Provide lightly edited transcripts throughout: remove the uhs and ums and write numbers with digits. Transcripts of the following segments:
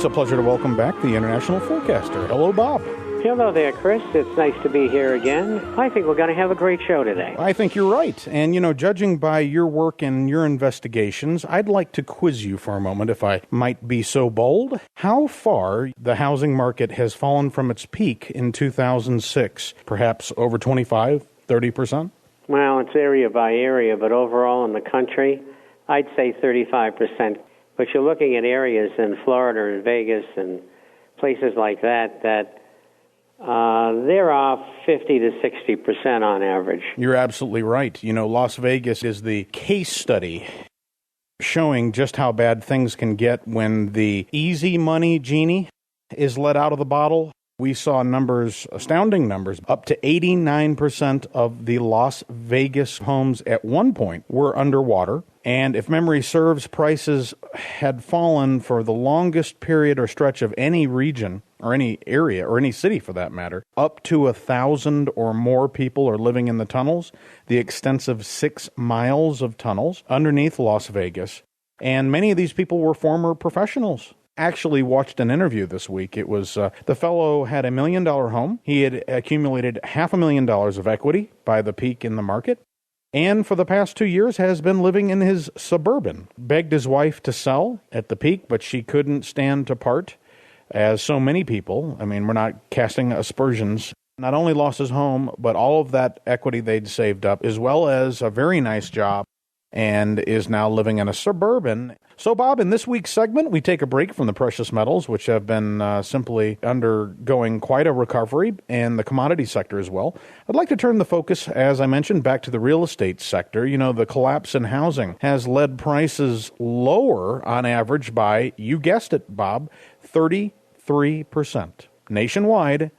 It's a pleasure to welcome back the international forecaster. Hello, Bob. Hello there, Chris. It's nice to be here again. I think we're going to have a great show today. I think you're right. And, judging by your work and your investigations, I'd like to quiz you for a moment, if I might be so bold. How far the housing market has fallen from its peak in 2006? Perhaps over 25, 30%? Well, it's area by area, but overall in the country, I'd say 35%. But you're looking at areas in Florida and Vegas and places like that they're off 50 to 60% on average. You're absolutely right. Las Vegas is the case study showing just how bad things can get when the easy money genie is let out of the bottle. We saw numbers, astounding numbers, up to 89% of the Las Vegas homes at one point were underwater. And if memory serves, prices had fallen for the longest period or stretch of any region or any area or any city for that matter. Up to 1,000 or more people are living in the tunnels, the extensive 6 miles of tunnels underneath Las Vegas. And many of these people were former professionals. Actually watched an interview this week. It was the fellow had $1 million home. He had accumulated $500,000 of equity by the peak in the market. And for the past 2 years has been living in his Suburban. Begged his wife to sell at the peak, but she couldn't stand to part, as so many people, we're not casting aspersions, not only lost his home, but all of that equity they'd saved up, as well as a very nice job, and is now living in a Suburban. So, Bob, in this week's segment, we take a break from the precious metals, which have been simply undergoing quite a recovery, and the commodity sector as well. I'd like to turn the focus, as I mentioned, back to the real estate sector. The collapse in housing has led prices lower on average by, you guessed it, Bob, 33% nationwide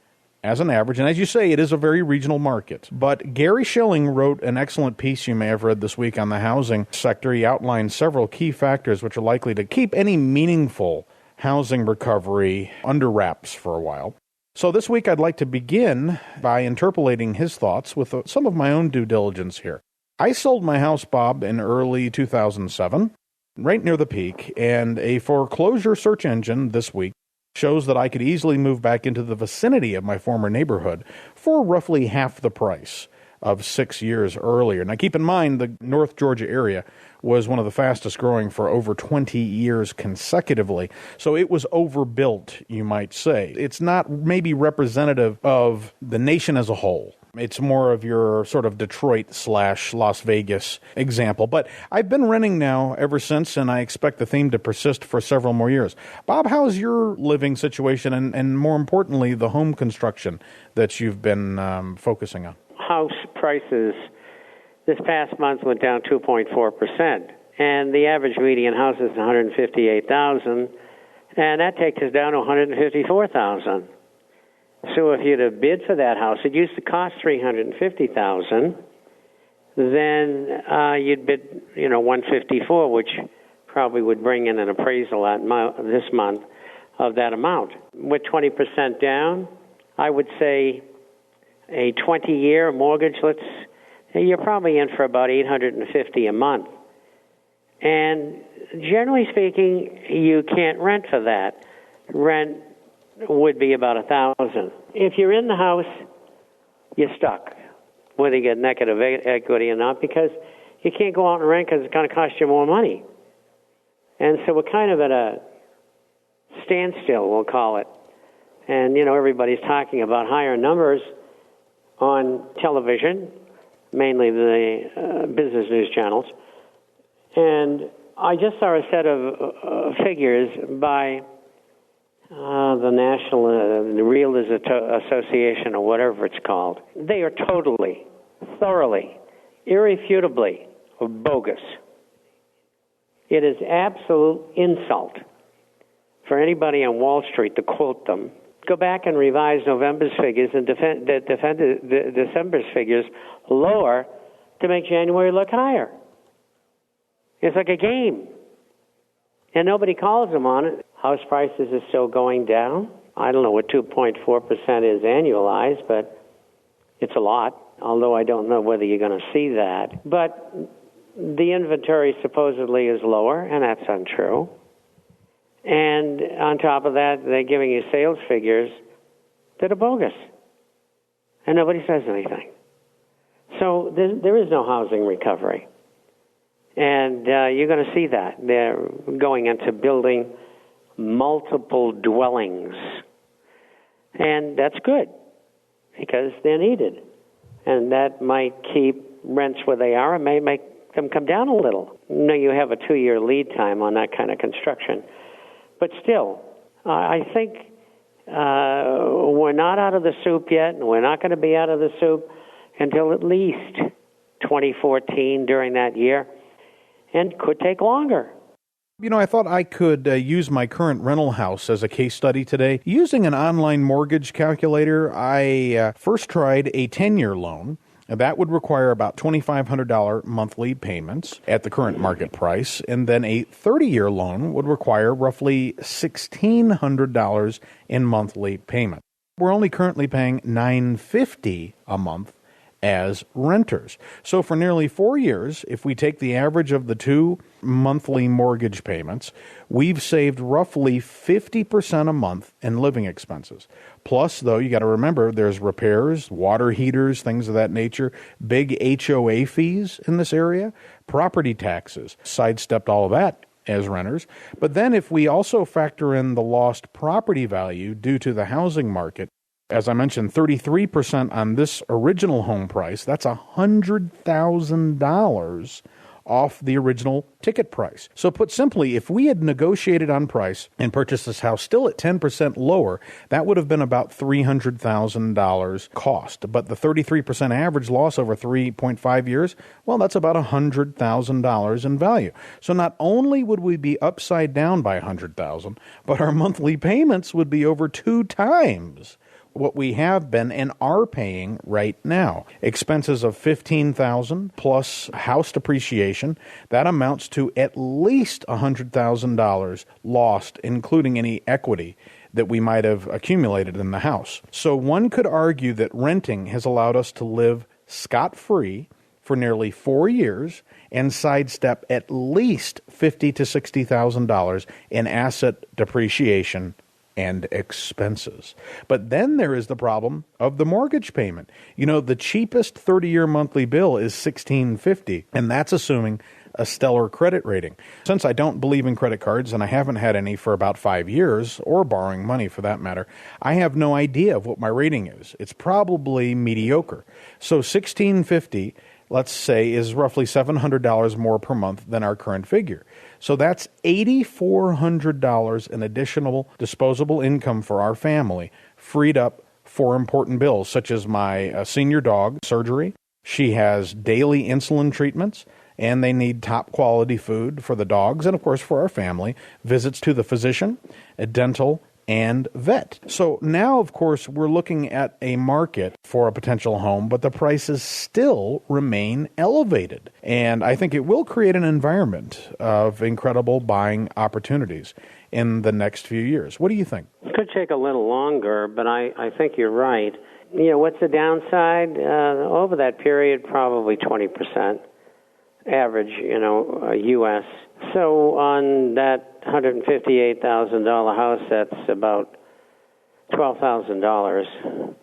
as an average. And as you say, it is a very regional market. But Gary Schilling wrote an excellent piece you may have read this week on the housing sector. He outlined several key factors which are likely to keep any meaningful housing recovery under wraps for a while. So this week I'd like to begin by interpolating his thoughts with some of my own due diligence here. I sold my house, Bob, in early 2007, right near the peak, and a foreclosure search engine this week shows that I could easily move back into the vicinity of my former neighborhood for roughly half the price of 6 years earlier. Now, keep in mind, the North Georgia area was one of the fastest growing for over 20 years consecutively. So it was overbuilt, you might say. It's not maybe representative of the nation as a whole. It's more of your sort of Detroit/Las Vegas example. But I've been renting now ever since, and I expect the theme to persist for several more years. Bob, how's your living situation and more importantly, the home construction that you've been focusing on? House prices this past month went down 2.4%, and the average median house is $158,000, and that takes us down to $154,000. So if you'd have bid for that house, it used to cost $350,000. Then you'd bid, $154,000, which probably would bring in an appraisal this month of that amount. With 20% down, I would say a 20-year mortgage. You're probably in for about $850 a month. And generally speaking, you can't rent for that. Rent would be about $1,000. If you're in the house, you're stuck, whether you get negative equity or not, because you can't go out and rent because it's going to cost you more money. And so we're kind of at a standstill, we'll call it. And, everybody's talking about higher numbers on television, mainly the business news channels. And I just saw a set of figures by the National Realtors Association, or whatever it's called. They are totally, thoroughly, irrefutably bogus. It is absolute insult for anybody on Wall Street to quote them. Go back and revise November's figures and defend December's figures lower to make January look higher. It's like a game. And nobody calls them on it. House prices are still going down. I don't know what 2.4% is annualized, but it's a lot, although I don't know whether you're going to see that. But the inventory supposedly is lower, and that's untrue. And on top of that, they're giving you sales figures that are bogus. And nobody says anything. So there is no housing recovery. And you're going to see that. They're going into building multiple dwellings. And that's good because they're needed. And that might keep rents where they are. It may make them come down a little. No, you have a 2-year lead time on that kind of construction. But still, I think we're not out of the soup yet, and we're not going to be out of the soup until at least 2014 during that year, and could take longer. You know, I thought I could use my current rental house as a case study today. Using an online mortgage calculator, I first tried a 10-year loan. That would require about $2,500 monthly payments at the current market price, and then a 30-year loan would require roughly $1,600 in monthly payment. We're only currently paying $950 a month as renters. So for nearly 4 years, if we take the average of the two monthly mortgage payments, we've saved roughly 50% a month in living expenses. Plus, though, you got to remember there's repairs, water heaters, things of that nature, big HOA fees in this area, property taxes, sidestepped all of that as renters. But then if we also factor in the lost property value due to the housing market, as I mentioned, 33% on this original home price, that's $100,000 off the original ticket price. So put simply, if we had negotiated on price and purchased this house still at 10% lower, that would have been about $300,000 cost. But the 33% average loss over 3.5 years, well, that's about $100,000 in value. So not only would we be upside down by $100,000, but our monthly payments would be over 2 times what we have been and are paying right now. Expenses of $15,000 plus house depreciation, that amounts to at least $100,000 lost, including any equity that we might have accumulated in the house. So one could argue that renting has allowed us to live scot-free for nearly 4 years and sidestep at least $50,000 to $60,000 in asset depreciation and expenses. But then there is the problem of the mortgage payment. You know, the cheapest 30-year monthly bill is $1,650, and that's assuming a stellar credit rating. Since I don't believe in credit cards, and I haven't had any for about 5 years, or borrowing money for that matter, I have no idea of what my rating is. It's probably mediocre. So $1,650, let's say, is roughly $700 more per month than our current figure. So that's $8,400 in additional disposable income for our family, freed up for important bills, such as my senior dog surgery. She has daily insulin treatments, and they need top quality food for the dogs, and of course for our family, visits to the physician, a dental, and vet. So now, of course, we're looking at a market for a potential home, but the prices still remain elevated. And I think it will create an environment of incredible buying opportunities in the next few years. What do you think? It could take a little longer, but I think you're right. You know, what's the downside? Over that period, probably 20% average, U.S. So on that $158,000 house, that's about $12,000.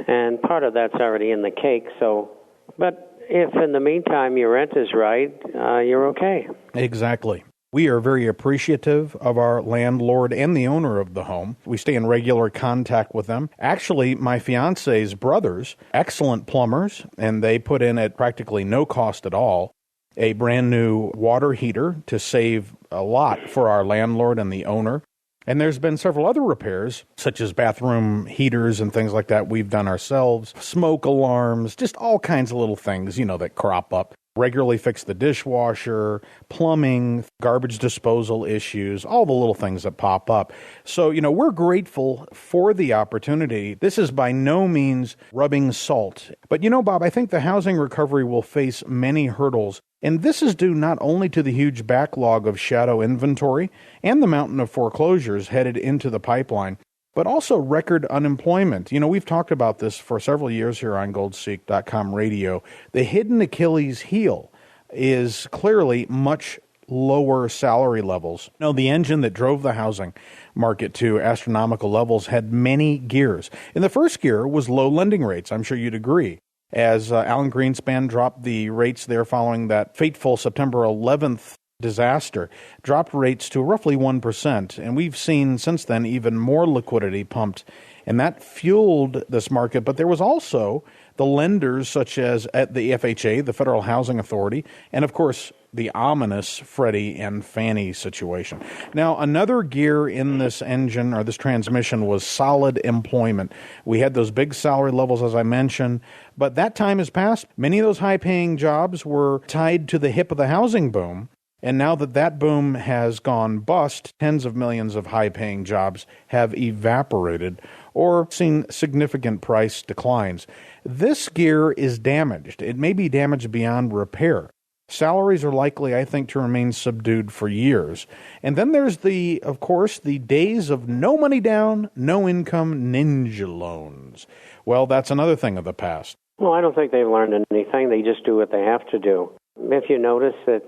And part of that's already in the cake. So, but if in the meantime your rent is right, you're okay. Exactly. We are very appreciative of our landlord and the owner of the home. We stay in regular contact with them. Actually, my fiance's brothers, excellent plumbers, and they put in at practically no cost at all a brand new water heater to save a lot for our landlord and the owner. And there's been several other repairs, such as bathroom heaters and things like that we've done ourselves, smoke alarms, just all kinds of little things, that crop up. Regularly fix the dishwasher, plumbing, garbage disposal issues, all the little things that pop up. So, we're grateful for the opportunity. This is by no means rubbing salt. But, Bob, I think the housing recovery will face many hurdles. And this is due not only to the huge backlog of shadow inventory and the mountain of foreclosures headed into the pipeline, but also record unemployment. We've talked about this for several years here on GoldSeek.com radio. The hidden Achilles heel is clearly much lower salary levels. No, the engine that drove the housing market to astronomical levels had many gears. And the first gear was low lending rates. I'm sure you'd agree. As Alan Greenspan dropped the rates there following that fateful September 11th disaster, dropped rates to roughly 1%. And we've seen since then even more liquidity pumped. And that fueled this market. But there was also the lenders such as at the FHA, the Federal Housing Authority, and of course the ominous Freddie and Fannie situation. Now, another gear in this engine or this transmission was solid employment. We had those big salary levels, as I mentioned, but that time has passed. Many of those high-paying jobs were tied to the hip of the housing boom. And now that that boom has gone bust, tens of millions of high-paying jobs have evaporated or seen significant price declines. This gear is damaged. It may be damaged beyond repair. Salaries are likely, I think, to remain subdued for years. And then there's of course, the days of no money down, no income ninja loans. Well, that's another thing of the past. Well, I don't think they've learned anything. They just do what they have to do. If you notice that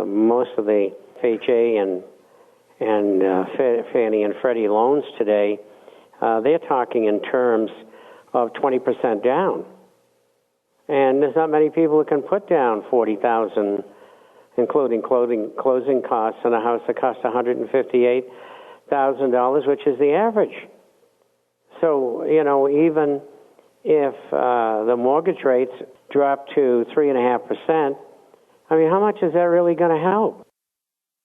most of the FHA and Fannie and Freddie loans today, they're talking in terms of 20% down. And there's not many people who can put down $40,000, including closing costs, on a house that costs $158,000, which is the average. So, even if the mortgage rates drop to 3.5%, how much is that really going to help?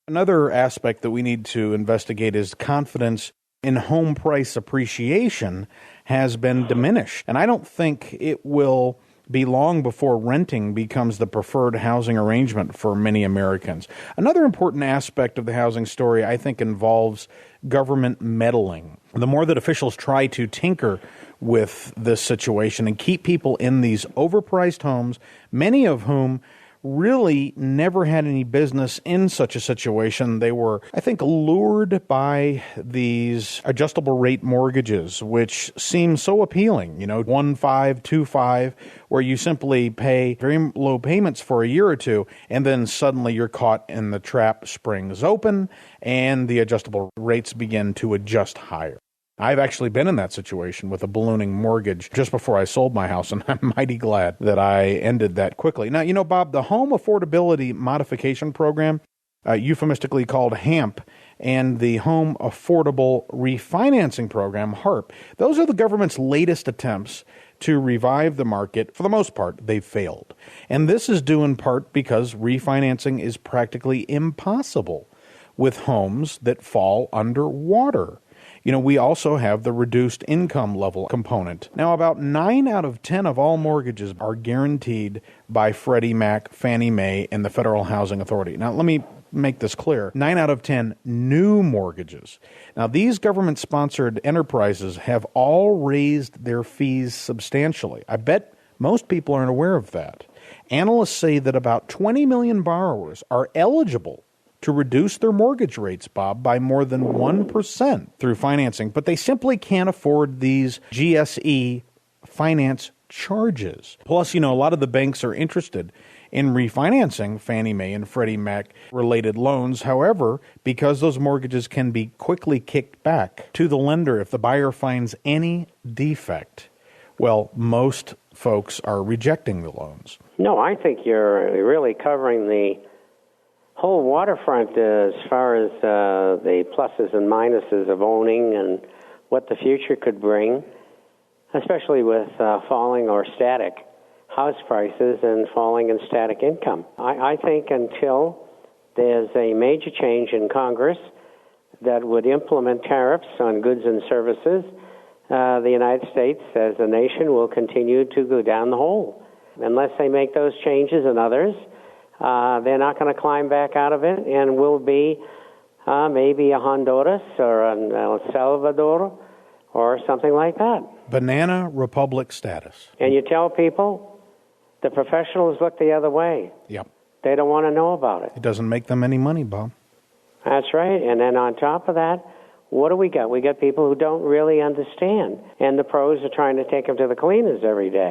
Another aspect that we need to investigate is confidence in home price appreciation has been diminished. And I don't think it will be long before renting becomes the preferred housing arrangement for many Americans. Another important aspect of the housing story, I think, involves government meddling. The more that officials try to tinker with this situation and keep people in these overpriced homes, many of whom really never had any business in such a situation. They were, I think, lured by these adjustable rate mortgages, which seem so appealing, 1.5, 2.5, where you simply pay very low payments for a year or two, and then suddenly you're caught and the trap springs open and the adjustable rates begin to adjust higher. I've actually been in that situation with a ballooning mortgage just before I sold my house, and I'm mighty glad that I ended that quickly. Now, Bob, the Home Affordability Modification Program, euphemistically called HAMP, and the Home Affordable Refinancing Program, HARP, those are the government's latest attempts to revive the market. For the most part, they've failed. And this is due in part because refinancing is practically impossible with homes that fall underwater. We also have the reduced income level component. Now, about 9 out of 10 of all mortgages are guaranteed by Freddie Mac, Fannie Mae, and the Federal Housing Authority. Now, let me make this clear. 9 out of 10 new mortgages. Now, these government-sponsored enterprises have all raised their fees substantially. I bet most people aren't aware of that. Analysts say that about 20 million borrowers are eligible to reduce their mortgage rates, Bob, by more than 1% through financing, but they simply can't afford these GSE finance charges. Plus, a lot of the banks are interested in refinancing Fannie Mae and Freddie Mac related loans. However, because those mortgages can be quickly kicked back to the lender if the buyer finds any defect, well, most folks are rejecting the loans. No, I think you're really covering the whole waterfront as far as the pluses and minuses of owning and what the future could bring, especially with falling or static house prices and falling and static income. I think until there's a major change in Congress that would implement tariffs on goods and services, the United States as a nation will continue to go down the hole. Unless they make those changes and others, they're not going to climb back out of it, and will be maybe a Honduras or an El Salvador or something like that. Banana Republic status. And you tell people, the professionals look the other way. Yep. They don't want to know about it. It doesn't make them any money, Bob. That's right. And then on top of that, what do we got? We got people who don't really understand. And the pros are trying to take them to the cleaners every day.